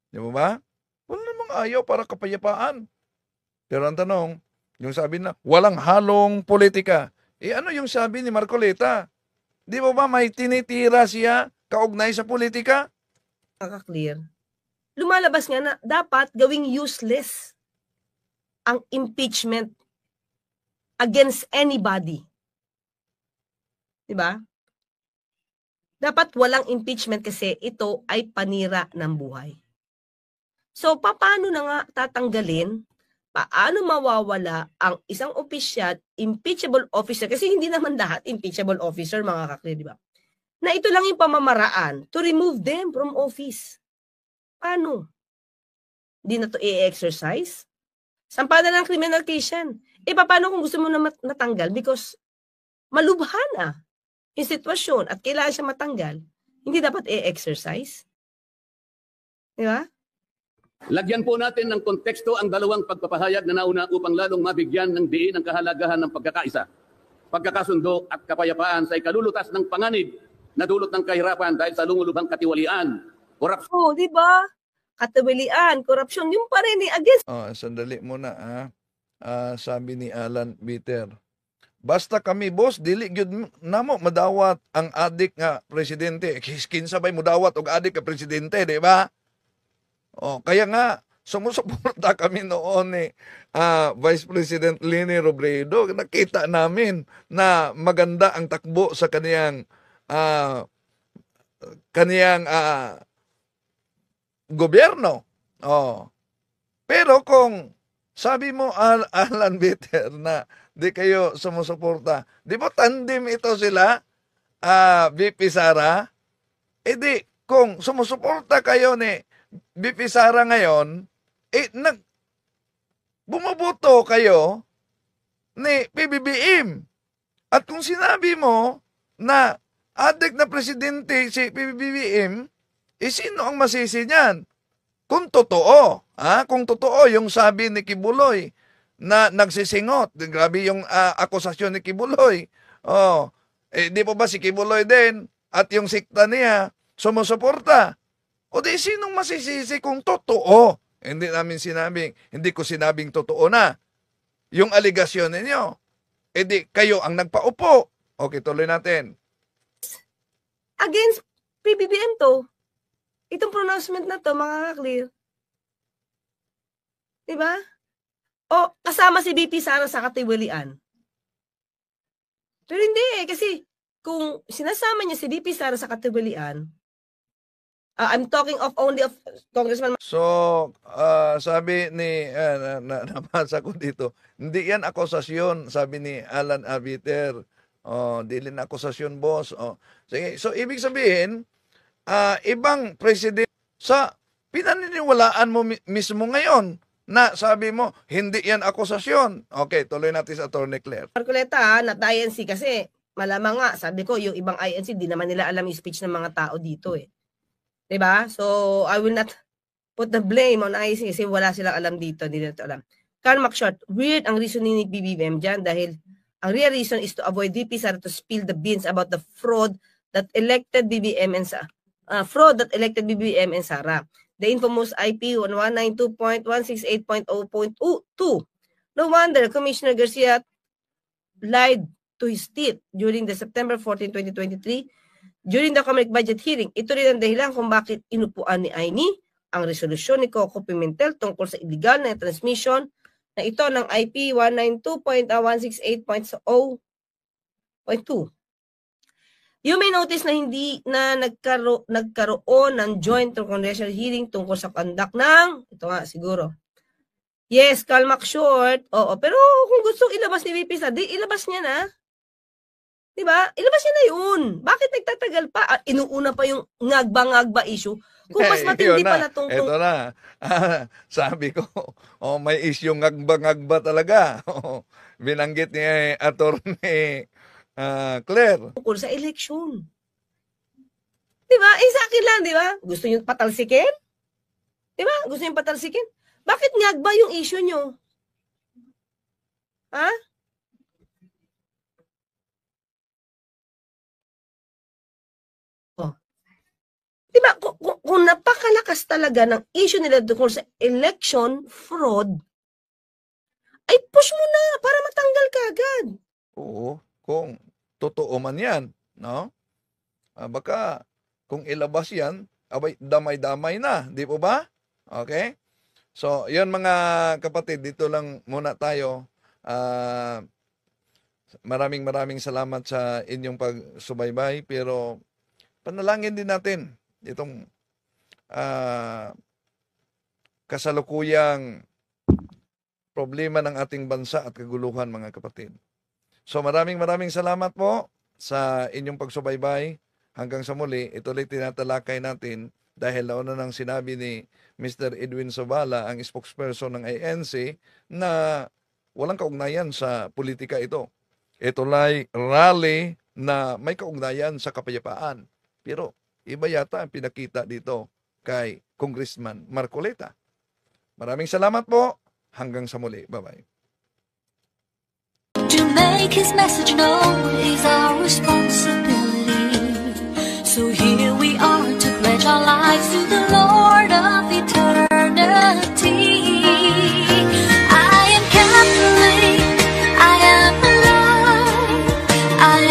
Di ba? Wala namang ayaw para kapayapaan. Pero ang tanong, yung sabi na, walang halong politika. Ano yung sabi ni Marcoleta? Di ba may tinitira siya kaugnay sa politika?
Nakaka-clear. Lumalabas nga na dapat gawing useless ang impeachment against anybody. Diba? Dapat walang impeachment kasi ito ay panira ng buhay. So, paano na nga tatanggalin? Paano mawawala ang isang opisyal, impeachable officer? Kasi hindi naman lahat impeachable officer, mga kakli, diba? Na ito lang yung pamamaraan to remove them from office. Paano? Hindi na to i-exercise? Sampa na lang criminal case yan. Paano kung gusto mo na matanggal? Because malubha na yung sitwasyon at kailangan siya matanggal. Hindi dapat i-exercise? Di ba?
Lagyan po natin ng konteksto ang dalawang pagpapahayag na nauna upang lalong mabigyan ng diin ang kahalagahan ng pagkakaisa, pagkakasundo at kapayapaan sa ikalulutas ng panganib na dulot ng kahirapan dahil sa lumulubhang katiwalian, korupsyon.
Oh, di ba? Katiwalian, korupsyon, yung pa rin against.
Sandali muna sabi ni Alan Bitter. Basta kami, boss, dili gyud namo madawat ang adik nga presidente. Kinsa bay mudawat og adik nga presidente, di ba? Kaya nga sumusuporta kami noon ni Vice President Leni Robredo. Nakita namin na maganda ang takbo sa kaniyang gobyerno. Pero kung sabi mo, Alan Bitter, na di kayo sumusuporta, di ba tandem ito sila, VP Sara? Di, kung sumusuporta kayo ni VP Sara ngayon, bumaboto kayo ni PBBM. At kung sinabi mo na adik na presidente si PBBM, sino ang masisi niyan? Kung totoo, kung totoo yung sabi ni Kibuloy na nagsisingot, grabe yung akusasyon ni Kibuloy. Di pa ba si Kibuloy din at yung sikta niya sumusuporta? O di sinong masisisi kung totoo? Hindi ko sinabing totoo na yung aligasyon ninyo. Di kayo ang nagpaupo. Okay, tuloy natin.
Against PBBM to. Itong pronouncement na to, makaka-clear. Diba? O kasama si VP Sara sa katiwalian. Pero hindi kasi kung sinasama niya si VP Sara sa katiwalian, I'm talking of only of Congressman.
So, sabi ni, nabasa ko dito, hindi yan akusasyon, sabi ni Alan Abiter. Dili na akusasyon, boss. Sige. So, ibig sabihin, ibang president sa pinaniniwalaan mo mismo ngayon na sabi mo, hindi yan akusasyon. Okay, tuloy natin sa Attorney Claire.
Marcoleta, not INC kasi malamang nga, sabi ko, yung ibang INC, di naman nila alam yung speech ng mga tao dito eh. Diba? So, I will not put the blame on INC kasi wala silang alam dito, hindi nila ito alam. Carl McShort, weird ang reasoning ni BBM dyan dahil ang real reason is to avoid VP Sara to spill the beans about the fraud that elected BBM and Sara. The infamous IP 192.168.0.2. No wonder Commissioner Garcia lied to his teeth during the September 14, 2023 during the Comelec budget hearing. Ito rin ang dahilan kung bakit inupuan ni Aimee ang resolusyon ni Coco Pimentel tungkol sa illegal na transmission na ito ng IP 192.168.0.2. You may notice na hindi na nagkaroon ng joint congressional hearing tungkol sa conduct ng, ito nga siguro. Yes, Carl McShort. Oo, pero kung gusto ilabas ni VP Sara, di ilabas niya na. Diba? Ilabas niya na yun. Bakit nagtatagal pa? Inuuna pa yung ngagba-ngagba issue. Kung mas matindi pa na itong...
Ito na. Sabi ko, may issue ngagba-ngagba talaga. Binanggit ni Attorney Claire.
Tungkol sa election. Diba? Sa akin lang, diba? Gusto nyo patalsikin? Diba? Gusto nyo patalsikin? Bakit ngagba yung issue nyo? Ha? Diba, kung napakalakas talaga ng issue nila tungkol sa election fraud, ay push mo na para matanggal ka agad.
Oo, kung totoo man yan, no? Baka kung ilabas yan, abay, damay-damay na, di po ba? Okay? So, yun mga kapatid, dito lang muna tayo. Maraming salamat sa inyong pagsubaybay, pero panalangin din natin itong kasalukuyang problema ng ating bansa at kaguluhan, mga kapatid. So maraming salamat po sa inyong pagsubaybay. Hanggang sa muli, ito ulit tinatalakay natin dahil nauna nang sinabi ni Mr. Edwin Sobala, ang spokesperson ng ANC, na walang kaugnayan sa politika ito. Ito ay rally na may kaugnayan sa kapayapaan. Pero iba yata ang pinakita dito kay Congressman Marcoleta. Maraming salamat po. Hanggang sa muli. Bye-bye.
To make his message known is our responsibility. So here we are to pledge our lives to the Lord of eternity. I am Catholic. I am alive. I